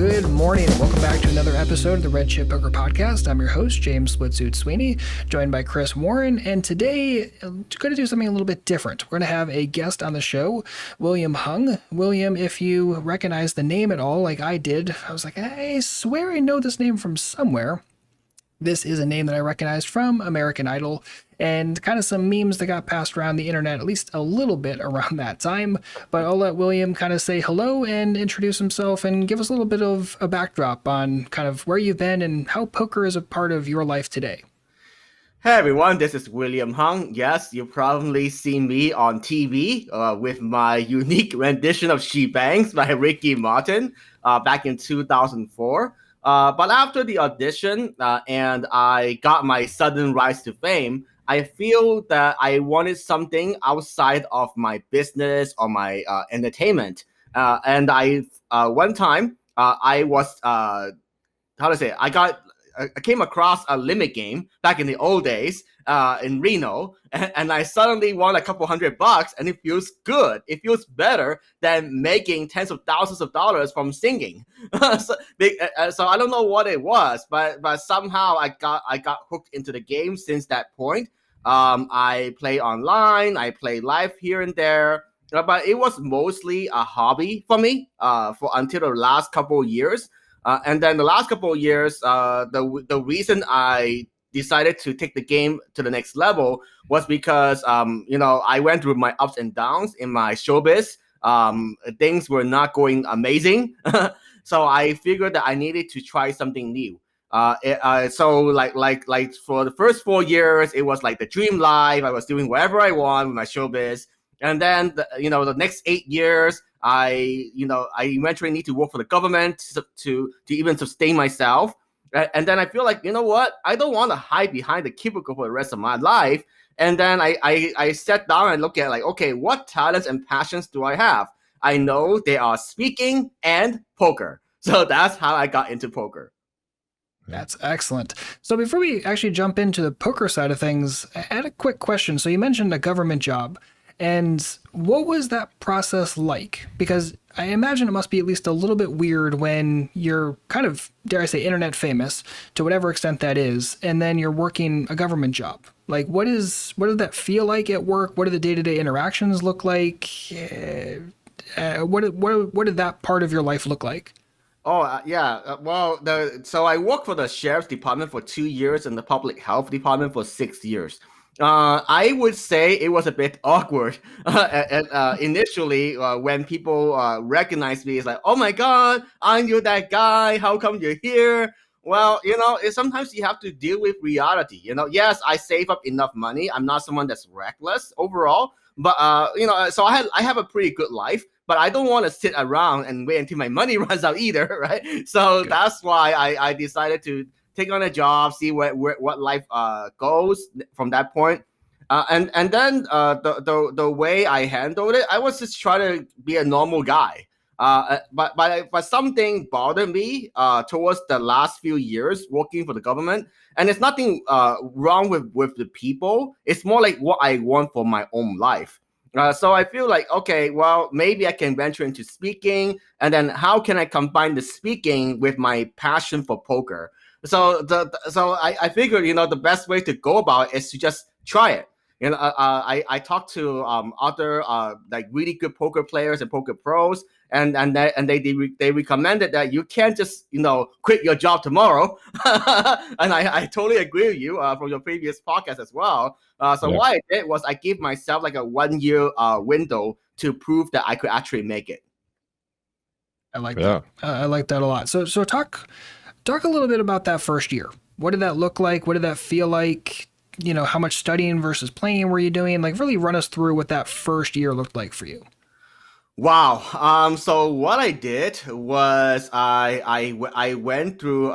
Good morning, and welcome back to another episode of the Red Chip Poker Podcast. I'm your host, James Splitsuit Sweeney, joined by Chris Warren, and today I'm going to do something a little bit different. We're going to have a guest on the show, William Hung. William, if you recognize the name at all, like I did, I was like, I swear I know this name from somewhere. This is a name that I recognized from American Idol and kind of some memes that got passed around the internet, at least a little bit around that time. But I'll let William kind of say hello and introduce himself and give us a little bit of a backdrop on kind of where you've been and how poker is a part of your life today. Hey everyone, this is William Hung. Yes, you've probably seen me on TV with my unique rendition of She Bangs by Ricky Martin back in 2004. But after the audition and I got my sudden rise to fame, I feel that I wanted something outside of my business or my entertainment. And one time I was, I came across a limit game back in the old days in Reno, and I suddenly won a couple $100, and it feels good. It feels better than making tens of thousands of dollars from singing. So I don't know what it was, but somehow I got hooked into the game since that point. I play online, I play live here and there, but it was mostly a hobby for me for until the last couple of years. And then the last couple of years, the reason I decided to take the game to the next level was because, I went through my ups and downs in my showbiz. Things were not going amazing. So I figured that I needed to try something new. So for the first 4 years, it was like the dream life. I was doing whatever I want with my showbiz. And then, the next 8 years, I eventually need to work for the government to even sustain myself. And then I feel like, you know what? I don't want to hide behind the cubicle for the rest of my life. And then I sat down and looked at like, okay, what talents and passions do I have? I know they are speaking and poker. So that's how I got into poker. That's excellent. So before we actually jump into the poker side of things, I had a quick question. So you mentioned a government job. And what was that process like? Because I imagine it must be at least a little bit weird when you're kind of, dare I say, internet famous to whatever extent that is, and then you're working a government job. Like, what did that feel like at work? What do the day-to-day interactions look like? What did that part of your life look like? So I worked for the sheriff's department for 2 years and the public health department for 6 years. I would say it was a bit awkward initially when people recognized me. It's like, oh my God, aren't you that guy? How come you're here? Well, sometimes you have to deal with reality. Yes, I save up enough money. I'm not someone that's reckless overall, but so I have a pretty good life. But I don't want to sit around and wait until my money runs out either, right? So That's why I decided to take on a job, see what life goes from that point. And then the way I handled it, I was just trying to be a normal guy. But something bothered me towards the last few years working for the government. And there's nothing wrong with the people. It's more like what I want for my own life. So I feel like, okay, well, maybe I can venture into speaking. And then how can I combine the speaking with my passion for poker? So I figured, the best way to go about it is to just try it. I talked to other like really good poker players and poker pros, and they recommended that you can't just quit your job tomorrow. And I totally agree with you from your previous podcast as well. What I did was I gave myself like a 1 year window to prove that I could actually make it. I like that. I like that a lot. So talk a little bit about that first year. What did that look like? What did that feel like? How much studying versus playing were you doing? Like, really run us through what that first year looked like for you. Wow. So what I did was I went through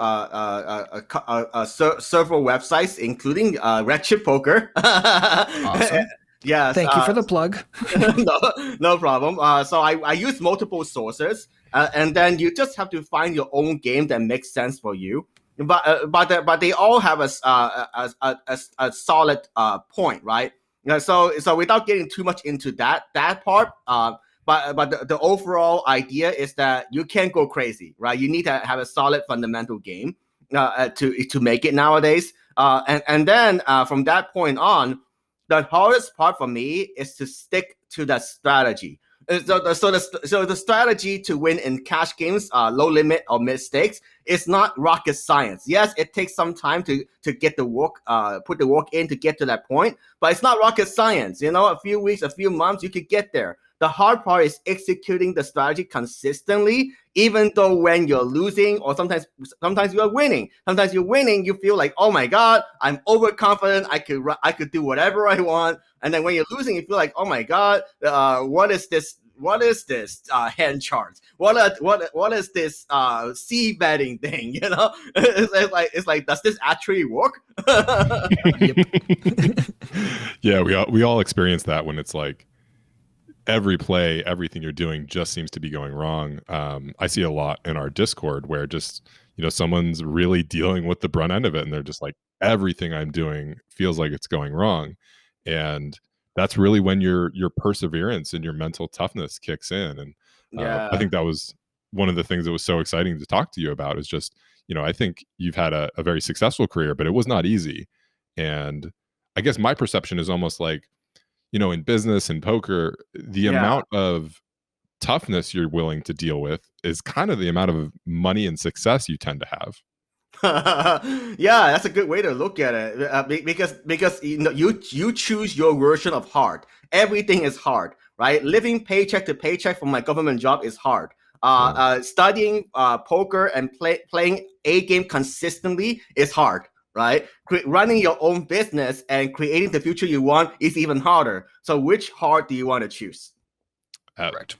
several websites, including Red Chip Poker. Awesome. Yes. Thank you for the plug. No problem. So I use multiple sources, and then you just have to find your own game that makes sense for you. But they all have a solid point, right? So without getting too much into that part, but the overall idea is that you can't go crazy, right? You need to have a solid fundamental game to make it nowadays. And then from that point on, the hardest part for me is to stick to that strategy. So the strategy to win in cash games, low limit or mid stakes, is not rocket science. Yes, it takes some time to get the work, put the work in to get to that point, but it's not rocket science. You know, a few weeks, a few months, you could get there. The hard part is executing the strategy consistently, even though when you're losing or sometimes you're winning. Sometimes you're winning, you feel like, oh my God, I'm overconfident. I could do whatever I want. And then when you're losing, you feel like, oh my God, what is this? What is this hand chart? What is this C betting thing? You know, it's like, does this actually work? Yeah, we all experience that when it's like every play, everything you're doing just seems to be going wrong. I see a lot in our Discord where just, you know, someone's really dealing with the brunt end of it, and they're just like, everything I'm doing feels like it's going wrong, and that's really when your perseverance and your mental toughness kicks in. And I think that was one of the things that was so exciting to talk to you about. Is just, you know, I think you've had a very successful career, but it was not easy. And I guess my perception is almost like, you know, in business and poker, the amount of toughness you're willing to deal with is kind of the amount of money and success you tend to have. Yeah, that's a good way to look at it, because you know, you choose your version of hard. Everything is hard, right? Living paycheck to paycheck from my government job is hard. Studying poker and playing a game consistently is hard, right? Running your own business and creating the future you want is even harder. So which hard do you want to choose? Correct.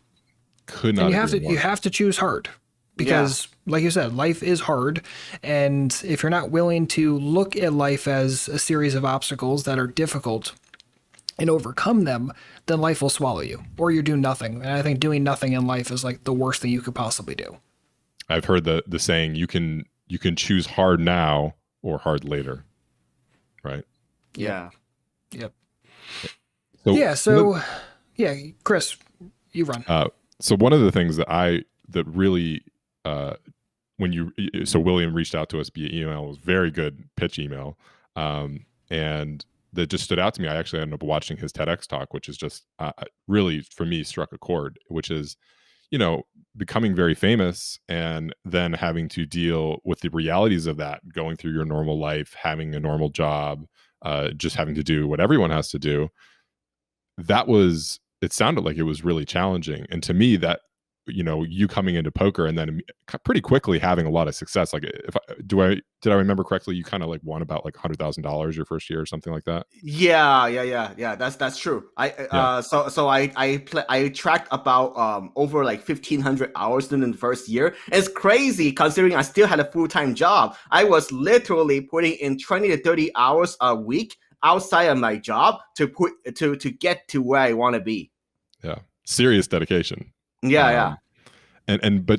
Could not. And you have to choose hard. Because, like you said, life is hard, and if you're not willing to look at life as a series of obstacles that are difficult and overcome them, then life will swallow you, or you do nothing. And I think doing nothing in life is like the worst thing you could possibly do. I've heard the saying, you can choose hard now or hard later, right? Yeah. Yep. So Chris, you run. So one of the things that really so William reached out to us via email. It was very good pitch email, and that just stood out to me. I actually ended up watching his TEDx talk, which is just really, for me, struck a chord, which is, you know, becoming very famous and then having to deal with the realities of that, going through your normal life, having a normal job, just having to do what everyone has to do. It sounded like it was really challenging. And to me, that, you know, you coming into poker and then pretty quickly having a lot of success. Like, did I remember correctly? You kind of like won about like $100,000 your first year or something like that. Yeah. That's true. I tracked about over like 1,500 hours in the first year. It's crazy considering I still had a full-time job. I was literally putting in 20 to 30 hours a week outside of my job to get to where I want to be. Yeah, serious dedication. But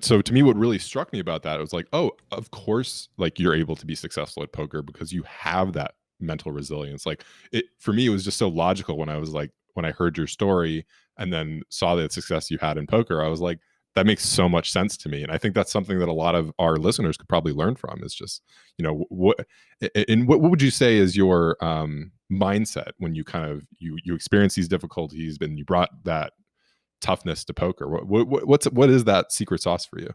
so to me, what really struck me about that, it was like, oh, of course, like you're able to be successful at poker because you have that mental resilience. Like, for me, it was just so logical when I heard your story and then saw the success you had in poker. I was like, that makes so much sense to me. And I think that's something that a lot of our listeners could probably learn from, is just, you know, what would you say is your mindset when you kind of, you experience these difficulties and you brought that toughness to poker? What is that secret sauce for you?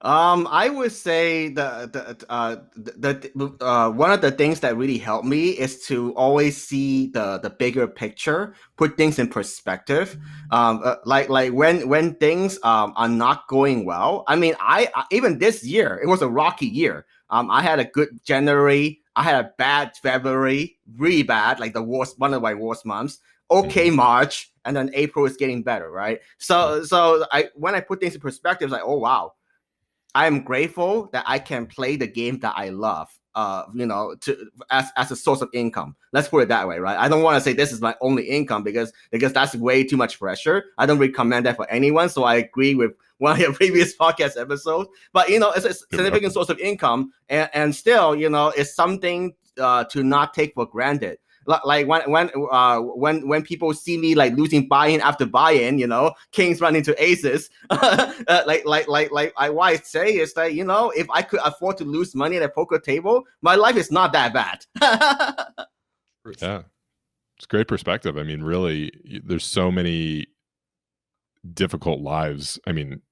I would say the one of the things that really helped me is to always see the bigger picture, put things in perspective. Like when things are not going well. I mean, I even this year, it was a rocky year. I had a good January. I had a bad February, really bad, like one of my worst months. Okay, March, and then April is getting better, right? So when I put things in perspective, it's like, oh wow, I am grateful that I can play the game that I love, you know, as a source of income. Let's put it that way, right? I don't want to say this is my only income because that's way too much pressure. I don't recommend that for anyone. So I agree with one of your previous podcast episodes. But, you know, it's a significant source of income, and still, you know, it's something to not take for granted. Like when people see me like losing buy-in after buy-in, kings run into aces. What I say is that if I could afford to lose money at a poker table, my life is not that bad. Yeah, it's great perspective. I mean, really, there's so many difficult lives. I mean,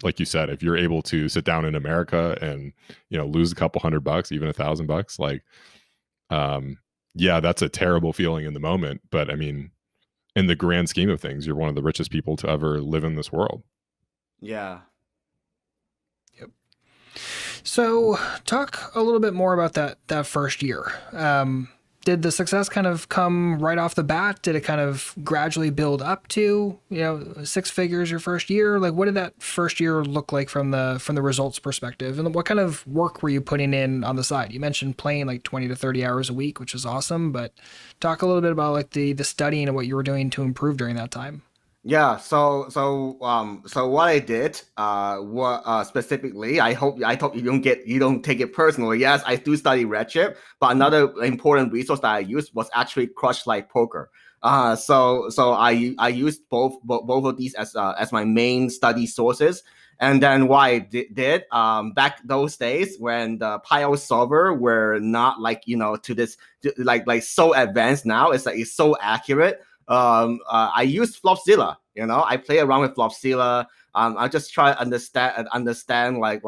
like you said, if you're able to sit down in America and lose a couple $100, even $1,000, like yeah, that's a terrible feeling in the moment, but I mean, in the grand scheme of things, you're one of the richest people to ever live in this world. Yeah. Yep. So talk a little bit more about that first year. Did the success kind of come right off the bat? Did it kind of gradually build up to, 6 figures your first year? Like, what did that first year look like from the results perspective? And what kind of work were you putting in on the side? You mentioned playing like 20 to 30 hours a week, which is awesome, but talk a little bit about like the studying and what you were doing to improve during that time. Yeah, so what I did, what specifically, I hope you don't take it personally. Yes, I do study Redshift, but another important resource that I used was actually Crush Like Poker. So I used both of these as my main study sources. And then what I did back those days when the pile solver were not like to this like so advanced now, it's like it's so accurate. I used Flopzilla. I play around with Flopzilla. I just try to understand like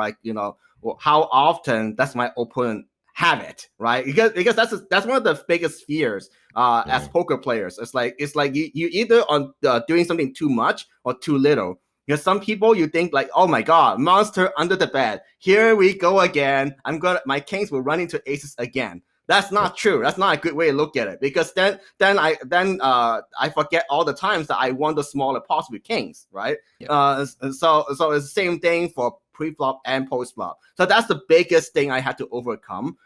how often does my opponent have it, right? Because that's one of the biggest fears as poker players. It's like you either on doing something too much or too little. Because some people you think like, oh my god, monster under the bed. Here we go again. My kings will run into aces again. That's not true. That's not a good way to look at it, because then I forget all the times that I won the smaller pots with kings, right? Yeah. So it's the same thing for pre-flop and post-flop. So that's the biggest thing I had to overcome.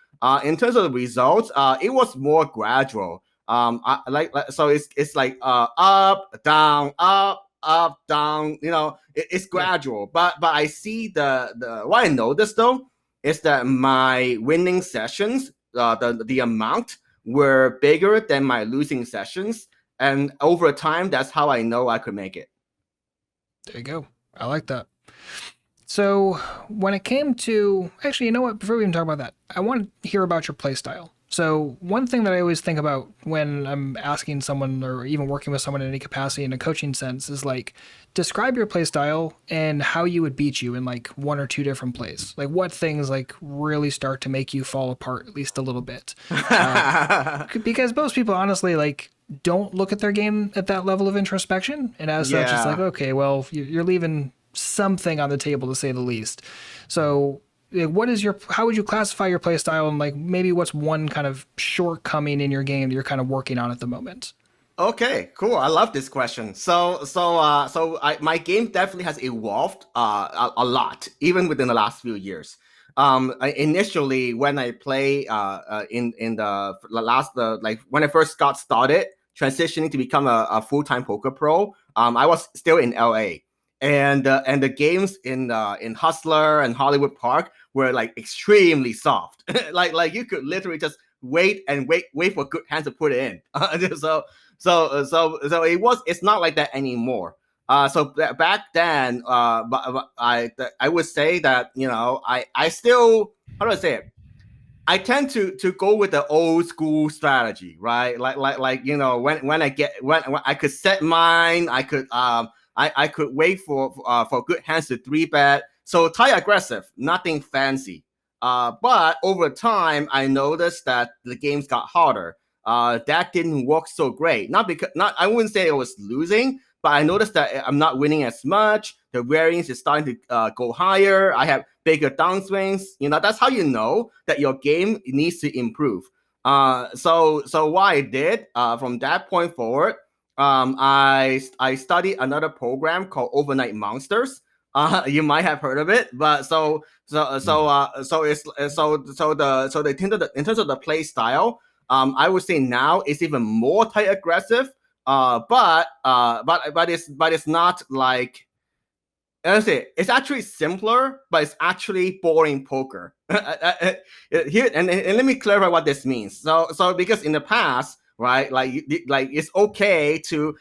In terms of the results, it was more gradual. So it's like up, down, it's gradual. But I see the what I noticed though is that my winning sessions, the amount were bigger than my losing sessions, and over time that's how I know I could make it. There you go. I like that. So when it came to, actually, you know what, before we even talk about that, I want to hear about your play style. So one thing that I always think about when I'm asking someone or even working with someone in any capacity in a coaching sense is like, describe your play style and how you would beat you in like 1 or 2 different plays. Like what things like really start to make you fall apart at least a little bit. Because most people honestly like don't look at their game at that level of introspection. And as such, it's like, okay, well, you're leaving something on the table to say the least. So how would you classify your play style, and like maybe what's one kind of shortcoming in your game that you're kind of working on at the moment? Okay, cool. I love this question. So my game definitely has evolved a lot, even within the last few years. Initially, when I play in the last like when I first got started transitioning to become a full-time poker pro, I was still in LA. And the games in Hustler and Hollywood Park were like extremely soft. like you could literally just wait for good hands to put it in. So it's not like that anymore. So back then, but I would say that I still, how do I say it? I tend to go with the old school strategy, right? Like when I could set mine, I could wait for good hands to 3-bet. So tight aggressive, nothing fancy. But over time, I noticed that the games got harder. That didn't work so great. I wouldn't say I was losing, but I noticed that I'm not winning as much. The variance is starting to go higher. I have bigger downswings. That's how you know that your game needs to improve. So what I did from that point forward, I studied another program called Overnight Monsters. You might have heard of it, but in terms of the play style, I would say now it's even more tight aggressive. But it's not like, honestly, it's actually simpler, but it's actually boring poker. Here and let me clarify what this means. So because in the past, right? Like it's okay to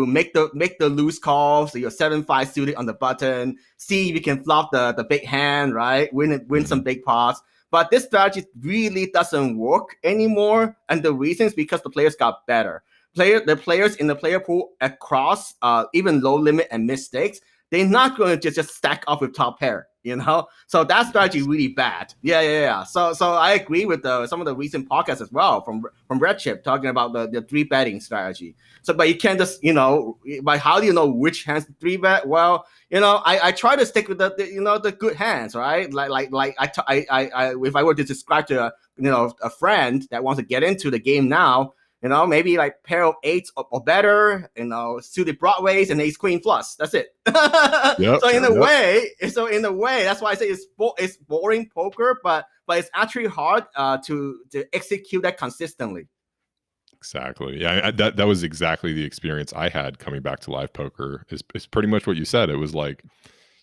make the loose call, so you're 7-5 suited on the button, see if you can flop the big hand, right? Win some big pots. But this strategy really doesn't work anymore, and the reason is because the players got better. The players in the player pool across even low limit and mistakes, they're not going to just stack up with top pair, So that strategy really bad. Yeah. So I agree with some of the recent podcasts as well from Red Chip talking about the three betting strategy. So, but you can't just but how do you know which hands to three bet? Well, I try to stick with the good hands, right? Like if I were to describe to a friend that wants to get into the game now, maybe like pair of eights or better, suited broadways and ace queen plus. That's it. Yep, so in a way, that's why I say it's boring poker, but it's actually hard to execute that consistently. Exactly. Yeah, that was exactly the experience I had coming back to live poker. Is pretty much what you said. It was like,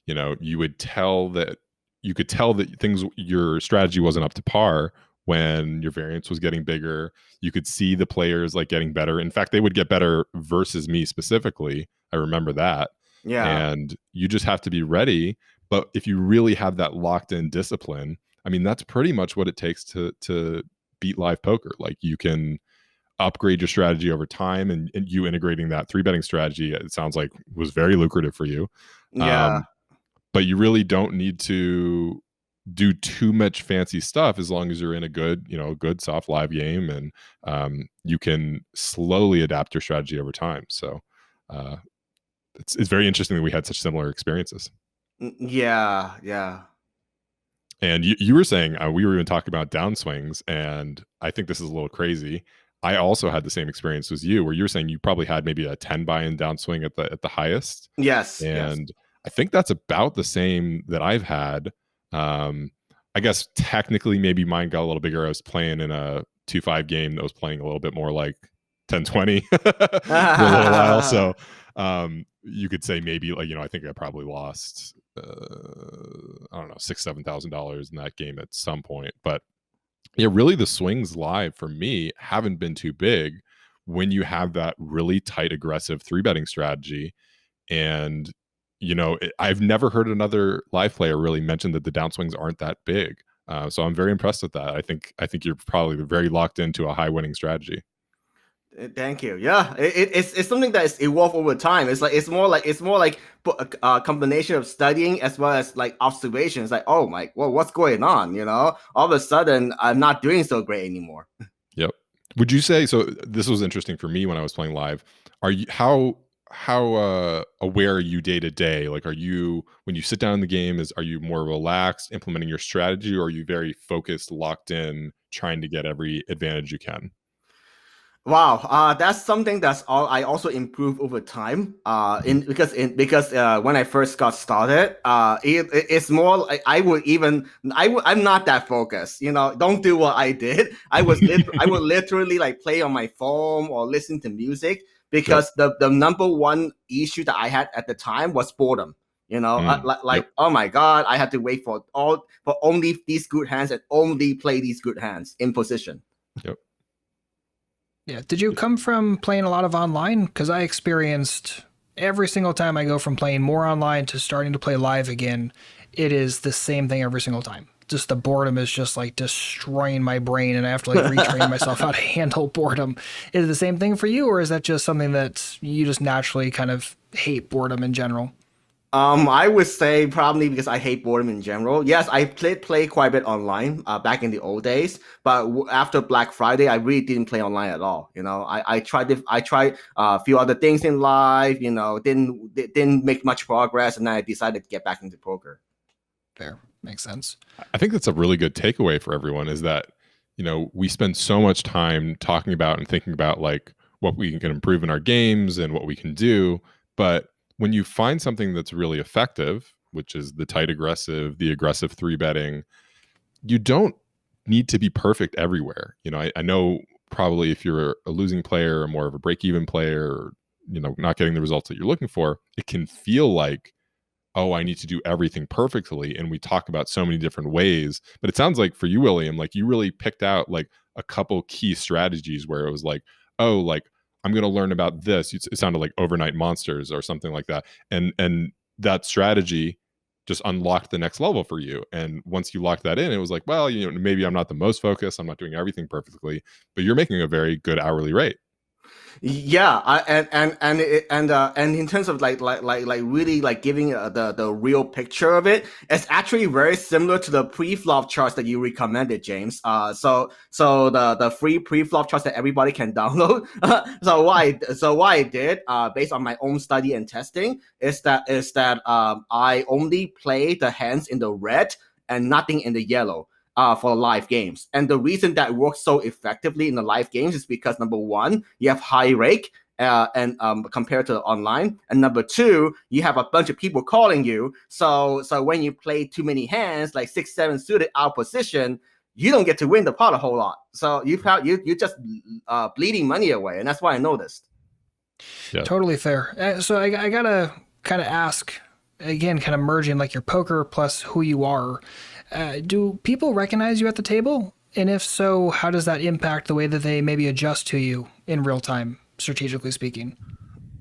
you could tell that your strategy wasn't up to par when your variance was getting bigger. You could see the players like getting better. In fact, they would get better versus me specifically. I remember that. Yeah. And you just have to be ready. But if you really have that locked in discipline, I mean, that's pretty much what it takes to beat live poker. Like you can upgrade your strategy over time, and you integrating that three betting strategy, it sounds like was very lucrative for you. Yeah. But you really don't need to do too much fancy stuff as long as you're in a good soft live game, and you can slowly adapt your strategy over time. So it's very interesting that we had such similar experiences. Yeah. And you were saying we were even talking about downswings, and I think this is a little crazy. I also had the same experience as you, where you were saying you probably had maybe a 10 buy-in downswing at the highest. Yes. And yes. I think that's about the same that I've had. I guess technically maybe mine got a little bigger. I was playing in a 2-5 game that was playing a little bit more like 10-20 for a little while. So you could say maybe like, I think I probably lost I don't know, $6,000-$7,000 in that game at some point. But yeah, really the swings live for me haven't been too big when you have that really tight, aggressive three betting strategy. And I've never heard another live player really mention that the downswings aren't that big. So I'm very impressed with that. I think you're probably very locked into a high winning strategy. Thank you. Yeah, it's something that is evolved over time. It's more like a combination of studying as well as like observations. Like, oh my, well, what's going on? All of a sudden, I'm not doing so great anymore. Yep. Would you say so? This was interesting for me when I was playing live. Are you how aware are you day to day? Like, are you when you sit down in the game? Are you more relaxed, implementing your strategy, or are you very focused, locked in, trying to get every advantage you can? Wow, that's something I also improve over time. Because when I first got started, it's more like I'm not that focused. Don't do what I did. I would literally like play on my phone or listen to music because the number one issue that I had at the time was boredom. Oh my God, I had to wait for only these good hands and only play these good hands in position. Yep. Yeah. Did you come from playing a lot of online? Because I experienced every single time I go from playing more online to starting to play live again, it is the same thing every single time. Just the boredom is just like destroying my brain, and I have to like retrain myself how to handle boredom. Is it the same thing for you, or is that just something that you just naturally kind of hate boredom in general? I would say probably because I hate boredom in general. Yes, I play quite a bit online back in the old days, but after Black Friday, I really didn't play online at all. I tried a few other things in life. Didn't make much progress, and then I decided to get back into poker. Fair, makes sense. I think that's a really good takeaway for everyone. Is that we spend so much time talking about and thinking about like what we can improve in our games and what we can do, but when you find something that's really effective, which is the tight aggressive, the aggressive three betting, you don't need to be perfect everywhere. I know probably if you're a losing player or more of a break-even player, or, not getting the results that you're looking for, it can feel like oh, I need to do everything perfectly. And we talk about so many different ways. But it sounds like for you, William, like you really picked out like a couple key strategies where it was like, oh, like I'm going to learn about this. It sounded like overnight monsters or something like that. And that strategy just unlocked the next level for you. And once you locked that in, it was like, well, you know, maybe I'm not the most focused. I'm not doing everything perfectly, but you're making a very good hourly rate. Yeah, and in terms of like really like giving the real picture of it, it's actually very similar to the pre-flop charts that you recommended, James. So the free pre-flop charts that everybody can download. What I did, based on my own study and testing, is that I only play the hands in the red and nothing in the yellow. For live games. And the reason that works so effectively in the live games is because number one, you have high rake and compared to the online, and number two, you have a bunch of people calling you. So when you play too many hands, like 6-7 suited out position, you don't get to win the pot a whole lot. So you're just bleeding money away, and that's why I noticed. Yeah. Totally fair. So I gotta kind of ask again, kind of merging like your poker plus who you are. Do people recognize you at the table? And if so, how does that impact the way that they maybe adjust to you in real time, strategically speaking?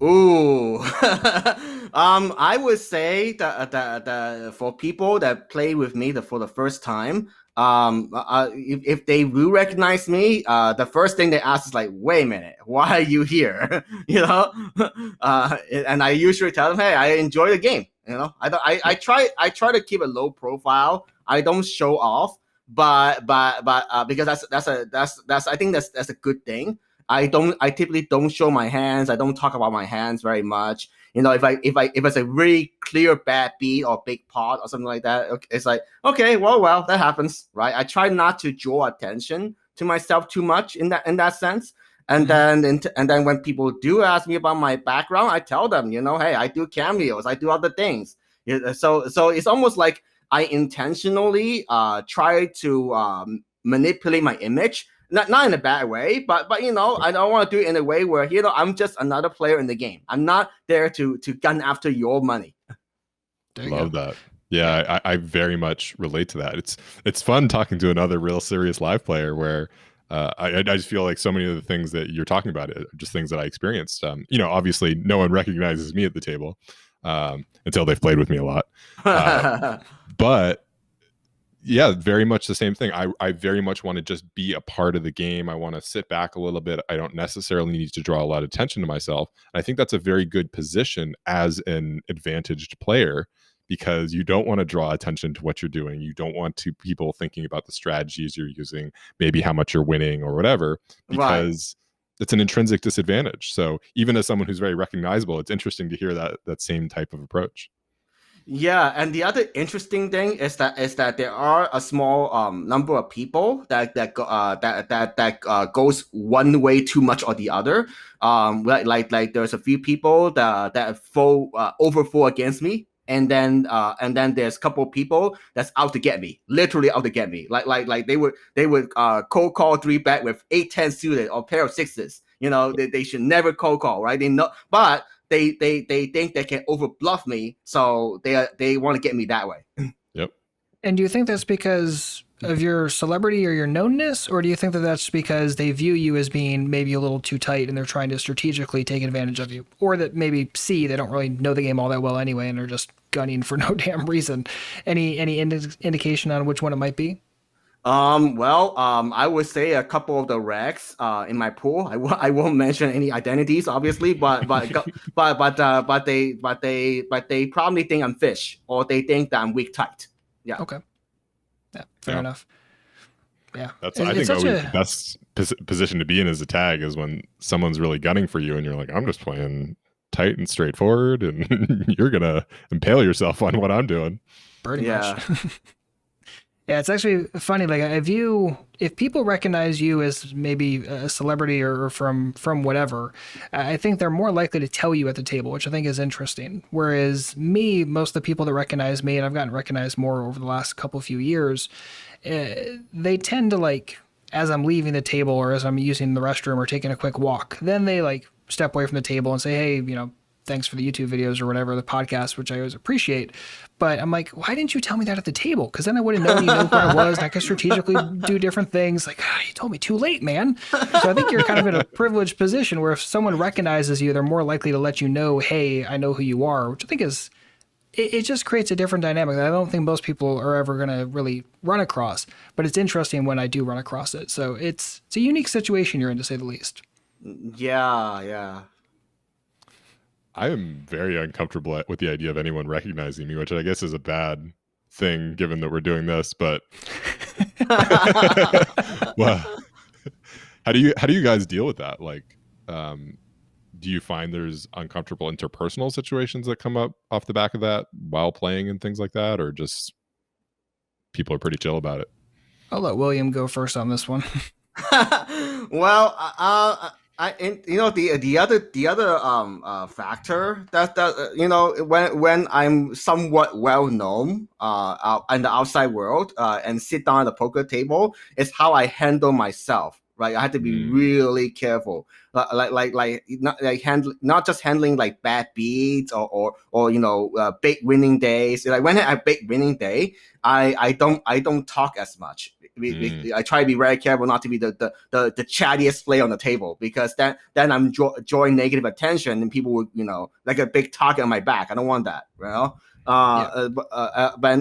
Ooh, I would say that for people that play with me for the first time, if they will recognize me, the first thing they ask is like, "Wait a minute, why are you here?" You know, and I usually tell them, "Hey, I enjoy the game." You know, I try to keep a low profile. I don't show off, but because that's I think that's a good thing. I typically don't show my hands. I don't talk about my hands very much. You know, if it's a really clear bad beat or big pot or something like that, it's like, okay, well, that happens, right? I try not to draw attention to myself too much in that sense. And then when people do ask me about my background, I tell them, you know, hey, I do cameos, I do other things. So it's almost like I intentionally try to manipulate my image, not in a bad way, but you know, I don't want to do it in a way where, you know, I'm just another player in the game. I'm not there to gun after your money. Love that. Yeah, I very much relate to that. It's fun talking to another real serious live player where I just feel like so many of the things that you're talking about are just things that I experienced. You know, obviously no one recognizes me at the table until they've played with me a lot. But yeah, very much the same thing. I very much want to just be a part of the game. I want to sit back a little bit. I don't necessarily need to draw a lot of attention to myself. And I think that's a very good position as an advantaged player, because you don't want to draw attention to what you're doing. You don't want people thinking about the strategies you're using, maybe how much you're winning or whatever, because it's an intrinsic disadvantage. So even as someone who's very recognizable, it's interesting to hear that same type of approach. Yeah, and the other interesting thing is that there are a small number of people that goes one way too much or the other. Like there's a few people that over fold against me. And then there's a couple of people that's out to get me, literally out to get me. Like they would cold call 3-bet with 8-10 suited or pair of sixes. You know, they should never cold call, right? They know, but they think they can over bluff me, so they want to get me that way. Yep. And do you think that's because of your celebrity or your knownness, or do you think that that's because they view you as being maybe a little too tight and they're trying to strategically take advantage of you, or that maybe they don't really know the game all that well anyway and are just gunning for no damn reason? Any indication on which one it might be? I would say a couple of the regs in my pool. I won't mention any identities, obviously, but they probably think I'm fish, or they think that I'm weak tight. Yeah. Okay. Yeah. Fair enough. Yeah. I think always the best position to be in as a tag is when someone's really gunning for you and you're like, I'm just playing tight and straightforward, and you're gonna impale yourself on what I'm doing. Pretty much. Yeah, it's actually funny. Like, if people recognize you as maybe a celebrity or from whatever, I think they're more likely to tell you at the table, which I think is interesting. Whereas most of the people that recognize me, and I've gotten recognized more over the last few years, they tend to, like, as I'm leaving the table or as I'm using the restroom or taking a quick walk, then they like step away from the table and say, hey, you know, thanks for the YouTube videos or whatever, the podcast, which I always appreciate. But I'm like, why didn't you tell me that at the table? Because then I would have known you know who I was, and I could strategically do different things. Like, you told me too late, man. So I think you're kind of in a privileged position where if someone recognizes you, they're more likely to let you know, hey, I know who you are, which I think is, it just creates a different dynamic that I don't think most people are ever going to really run across. But it's interesting when I do run across it. So it's a unique situation you're in, to say the least. Yeah. I am very uncomfortable with the idea of anyone recognizing me, which I guess is a bad thing given that we're doing this. But well, how do you guys deal with that? Like, do you find there's uncomfortable interpersonal situations that come up off the back of that while playing and things like that, or just people are pretty chill about it? I'll let William go first on this one. Well, the other factor that when I'm somewhat well known in the outside world and sit down at the poker table is how I handle myself. Right, I had to be really careful, not just handling like bad beats or big winning days. Like when I have big winning day, I don't talk as much. I try to be very careful not to be the chattiest player on the table, because then I'm drawing negative attention and people would like a big target on my back. I don't want that,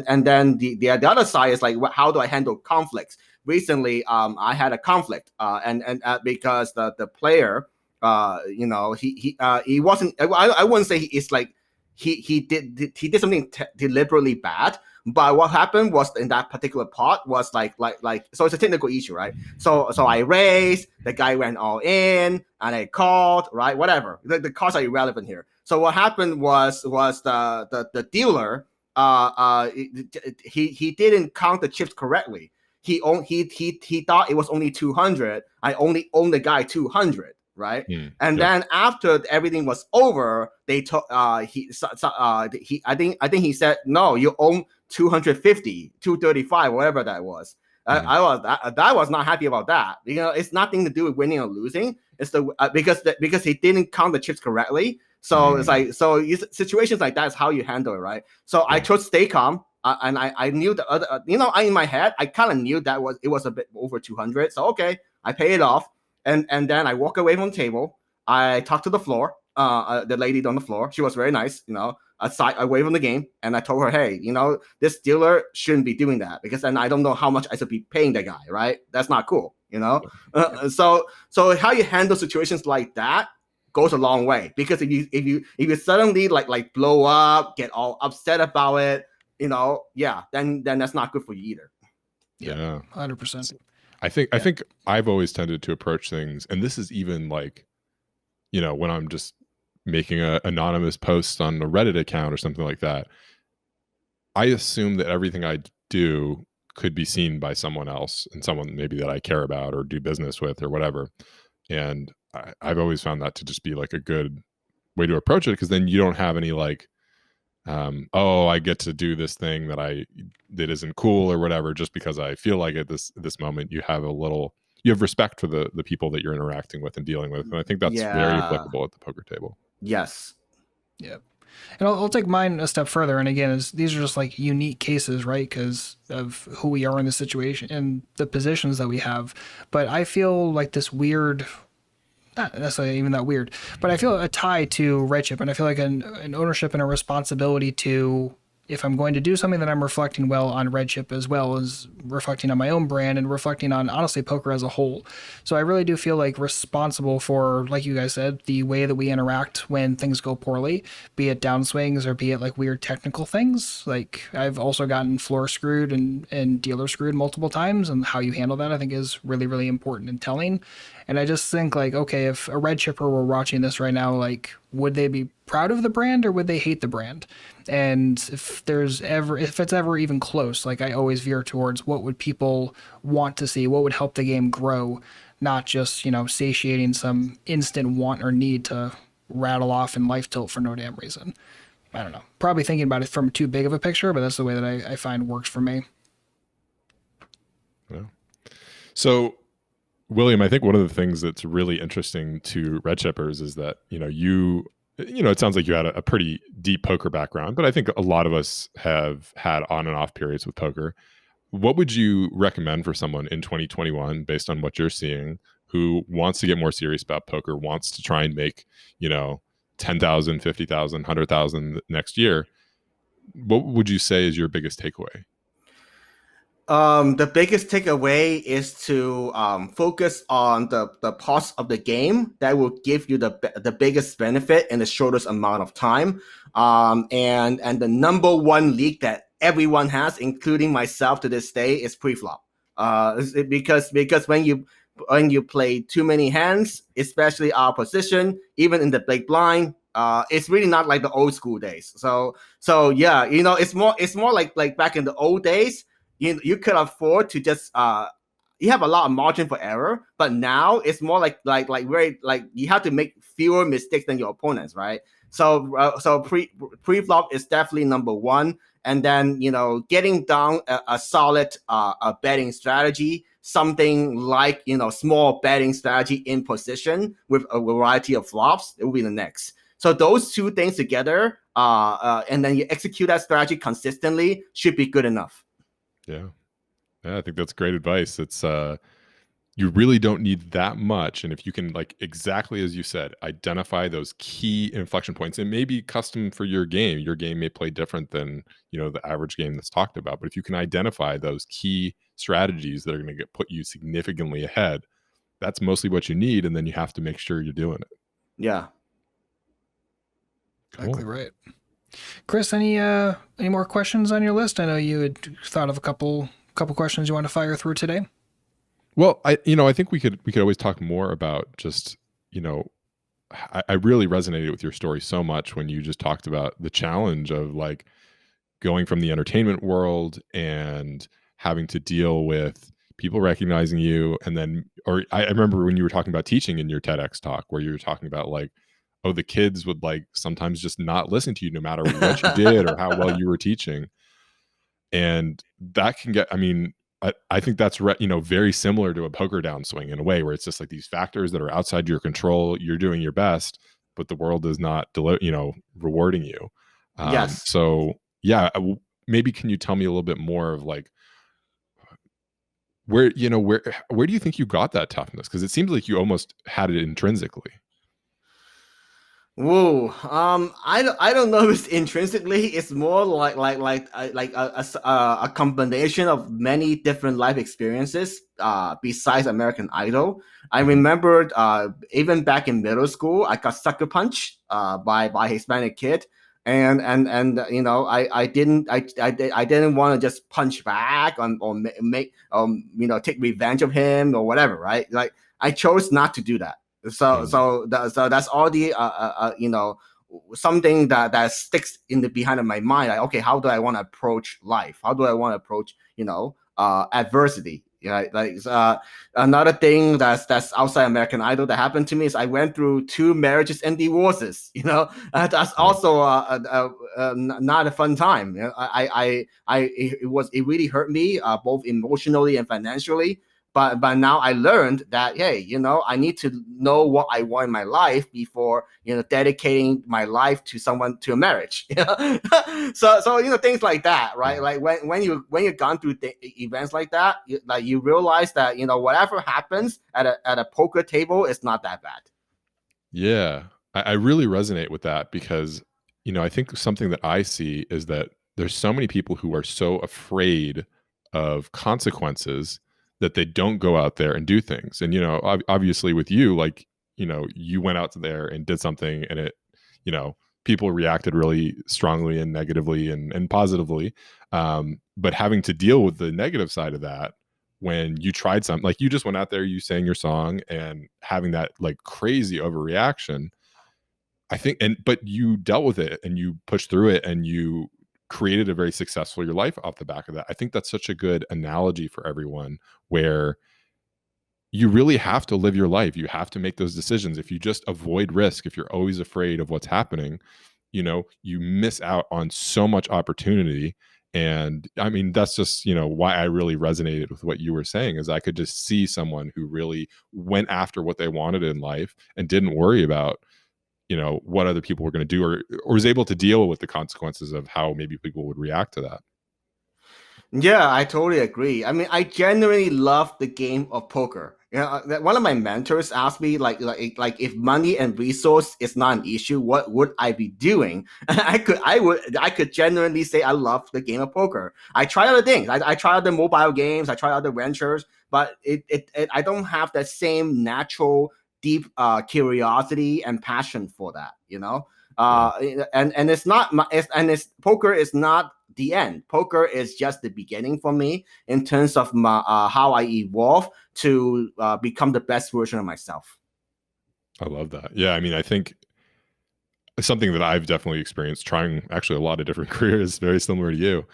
and then the other side is like, how do I handle conflicts? Recently, I had a conflict, and because the player, he wasn't. I wouldn't say it's like he did something deliberately bad. But what happened was in that particular part was like so it's a technical issue, right? So I raised, the guy went all in, and I called, right? Whatever. The cards are irrelevant here. So what happened was the dealer he didn't count the chips correctly. He thought it was only 200. I only owned the guy 200, right? Then after everything was over, they took I think he said, no, you own 250, 235, whatever that was. I was not happy about that. It's nothing to do with winning or losing. It's because he didn't count the chips correctly. So it's like, situations like that is how you handle it, right? So I chose stay calm. And I knew the other, in my head, I kind of knew that it was a bit over 200. So, okay, I pay it off. And then I walk away from the table. I talked to the floor, the lady on the floor. She was very nice, away from the game. And I told her, hey, this dealer shouldn't be doing that, because then I don't know how much I should be paying the guy, right? That's not cool, So how you handle situations like that goes a long way, because if you suddenly like blow up, get all upset about it, then that's not good for you either. Yeah, 100%. I think I've always tended to approach things, and this is even like, when I'm just making an anonymous post on a Reddit account or something like that, I assume that everything I do could be seen by someone else, and someone maybe that I care about or do business with or whatever. And I've always found that to just be like a good way to approach it, because then you don't have any like, I get to do this thing that isn't cool or whatever, just because I feel like at this moment you have respect for the people that you're interacting with and dealing with. And I think that's very applicable at the poker table. Yes. Yeah. And I'll take mine a step further. And again, these are just like unique cases, right? Because of who we are in the situation and the positions that we have. But I feel like this weird, not necessarily even that weird, but I feel a tie to Redship, and I feel like an ownership and a responsibility to, if I'm going to do something, that I'm reflecting well on Redship, as well as reflecting on my own brand and reflecting on, honestly, poker as a whole. So I really do feel like responsible for, like you guys said, the way that we interact when things go poorly, be it downswings or be it like weird technical things. Like I've also gotten floor screwed and dealer screwed multiple times, and how you handle that I think is really, really important and telling. And I just think like, okay, if a red chipper were watching this right now, like, would they be proud of the brand or would they hate the brand? And if it's ever even close, like I always veer towards what would people want to see, what would help the game grow, not just, satiating some instant want or need to rattle off in life tilt for no damn reason. I don't know. Probably thinking about it from too big of a picture, but that's the way that I find works for me. Yeah. So, William, I think one of the things that's really interesting to red chippers is that, you It sounds like you had a pretty deep poker background, but I think a lot of us have had on and off periods with poker. What would you recommend for someone in 2021, based on what you're seeing, who wants to get more serious about poker, wants to try and make, 10,000, 50,000, 100,000 next year? What would you say is your biggest takeaway? The biggest takeaway is to focus on the parts of the game that will give you the biggest benefit in the shortest amount of time. And the number one league that everyone has, including myself to this day, is Preflop. Because when you play too many hands, especially our position, even in the big blind, it's really not like the old school days. So yeah, it's more like back in the old days. You could afford to just you have a lot of margin for error, but now it's more like very like you have to make fewer mistakes than your opponents, right? So pre-flop is definitely number one, and then getting down a solid a betting strategy, something like small betting strategy in position with a variety of flops, it will be the next. So those two things together, and then you execute that strategy consistently, should be good enough. Yeah, I think that's great advice. It's you really don't need that much, and if you can, like exactly as you said, identify those key inflection points, and maybe custom for your game may play different than the average game that's talked about. But if you can identify those key strategies that are going to put you significantly ahead, that's mostly what you need, and then you have to make sure you're doing it. Yeah, cool. Exactly right. Chris, any more questions on your list? I know you had thought of a couple questions you want to fire through today. Well, I think we could always talk more about just, I really resonated with your story so much when you just talked about the challenge of like going from the entertainment world and having to deal with people recognizing you. And then, or I remember when you were talking about teaching in your TEDx talk, where you were talking about like, oh, the kids would like sometimes just not listen to you no matter what you did or how well you were teaching. And that can get, I think that's very similar to a poker downswing in a way, where it's just like these factors that are outside your control. You're doing your best, but the world is not rewarding you. Yes. So yeah, maybe can you tell me a little bit more of like where do you think you got that toughness? Because it seems like you almost had it intrinsically. Whoa. I don't know if it's intrinsically. It's more like a combination of many different life experiences. Besides American Idol, I remembered even back in middle school, I got sucker punched by a Hispanic kid, and I didn't want to just punch back or make take revenge of him or whatever, right? Like I chose not to do that. So that's all the something that sticks in the behind of my mind. Like, okay, how do I want to approach life? How do I want to approach adversity? Another thing that's outside American Idol that happened to me is I went through 2 marriages and divorces. That's also not a fun time. It really hurt me both emotionally and financially. But now I learned that, hey, I need to know what I want in my life before, dedicating my life to a marriage. So things like that, right? Like when you've gone through events like that, you realize that, whatever happens at a poker table is not that bad. Yeah, I really resonate with that because, I think something that I see is that there's so many people who are so afraid of consequences that they don't go out there and do things. And, obviously with you, like, you went out there and did something and it, people reacted really strongly and negatively and positively. But having to deal with the negative side of that when you tried something, like you just went out there, you sang your song and having that like crazy overreaction, I think, but you dealt with it and you pushed through it and you created a very successful your life off the back of that. I think that's such a good analogy for everyone, where you really have to live your life. You have to make those decisions. If you just avoid risk, if you're always afraid of what's happening, you miss out on so much opportunity. And that's just, why I really resonated with what you were saying, is I could just see someone who really went after what they wanted in life and didn't worry about what other people were going to do, or was able to deal with the consequences of how maybe people would react to that. Yeah, I totally agree. I mean, I genuinely love the game of poker. One of my mentors asked me like if money and resource is not an issue, what would I be doing? I could genuinely say I love the game of poker. I try other things. I try other mobile games. I try other ventures, but I don't have that same natural deep curiosity and passion for that. And it's not poker is not the end. Poker is just the beginning for me in terms of how I evolve to become the best version of myself. I love that. Yeah, I mean, I think something that I've definitely experienced trying actually a lot of different careers, very similar to you.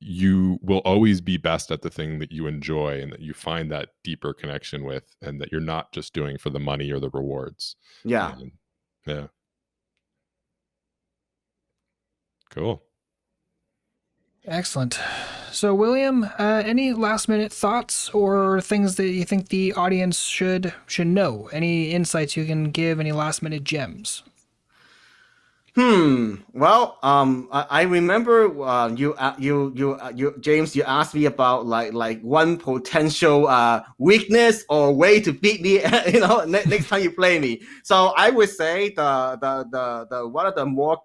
You will always be best at the thing that you enjoy and that you find that deeper connection with, and that you're not just doing for the money or the rewards. Yeah. Yeah. Cool. Excellent. So, William, any last minute thoughts or things that you think the audience should know? Any insights you can give? Any last minute gems? Well, I remember you James, you asked me about like one potential weakness or way to beat me, next time you play me. So I would say the one of the more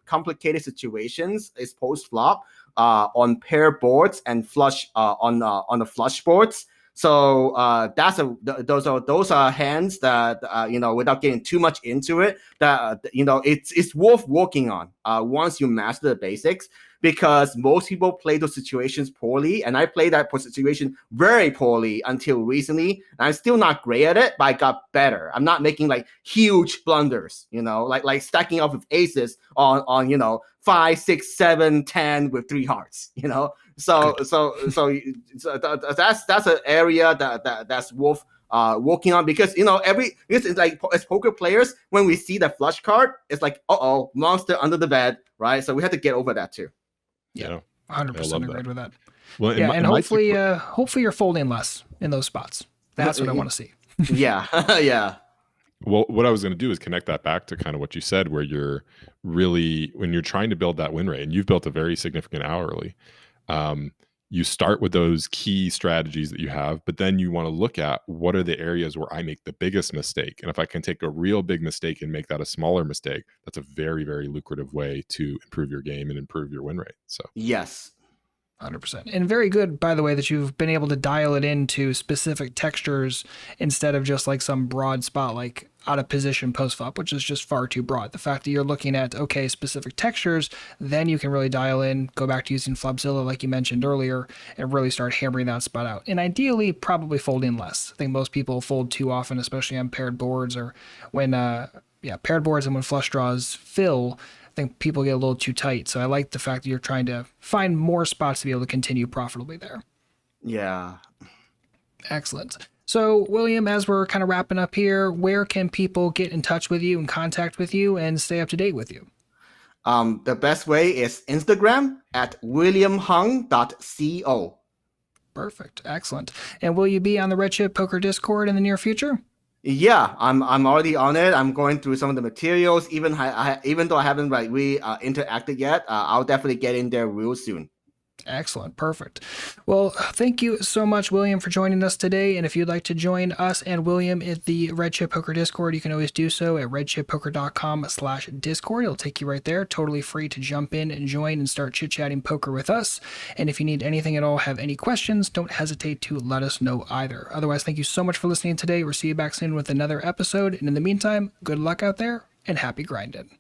complicated situations is post flop on pair boards and flush on the flush boards. So those are hands that without getting too much into it, that it's worth working on once you master the basics, because most people play those situations poorly, and I played that situation very poorly until recently. And I'm still not great at it, but I got better. I'm not making like huge blunders, like stacking up with aces on 5, 6, 7, 10 with 3 hearts, So that's an area that's worth working on, because it's like as poker players, when we see the flush card, it's like monster under the bed, right? So we have to get over that too. Yeah, 100% agreed with that. Well, yeah, and hopefully you're folding less in those spots. That's what I want to see. Yeah, yeah. Well, what I was going to do is connect that back to kind of what you said, where you're really, when you're trying to build that win rate, and you've built a very significant hourly, you start with those key strategies that you have, but then you want to look at what are the areas where I make the biggest mistake. And if I can take a real big mistake and make that a smaller mistake, that's a very, very lucrative way to improve your game and improve your win rate. So yes. 100%. And very good, by the way, that you've been able to dial it into specific textures instead of just like some broad spot, like out of position post flop, which is just far too broad. The fact that you're looking at, specific textures, then you can really dial in, go back to using Flopzilla, like you mentioned earlier, and really start hammering that spot out. And ideally, probably folding less. I think most people fold too often, especially on paired boards, or when, paired boards and when flush draws fill, I think people get a little too tight. So I like the fact that you're trying to find more spots to be able to continue profitably there. Yeah. Excellent. So, William, as we're kind of wrapping up here, where can people get in touch with you and contact with you and stay up to date with you? The best way is Instagram at williamhung.co. Perfect. Excellent. And will you be on the Red Chip Poker Discord in the near future? Yeah, I'm already on it. I'm going through some of the materials. Even though I haven't really interacted yet, I'll definitely get in there real soon. Excellent. Perfect. Well, thank you so much, William, for joining us today. And if you'd like to join us and William at the Red Chip Poker Discord, you can always do so at redchippoker.com/Discord. It'll take you right there. Totally free to jump in and join and start chit-chatting poker with us. And if you need anything at all, have any questions, don't hesitate to let us know either. Otherwise, thank you so much for listening today. We'll see you back soon with another episode. And in the meantime, good luck out there and happy grinding.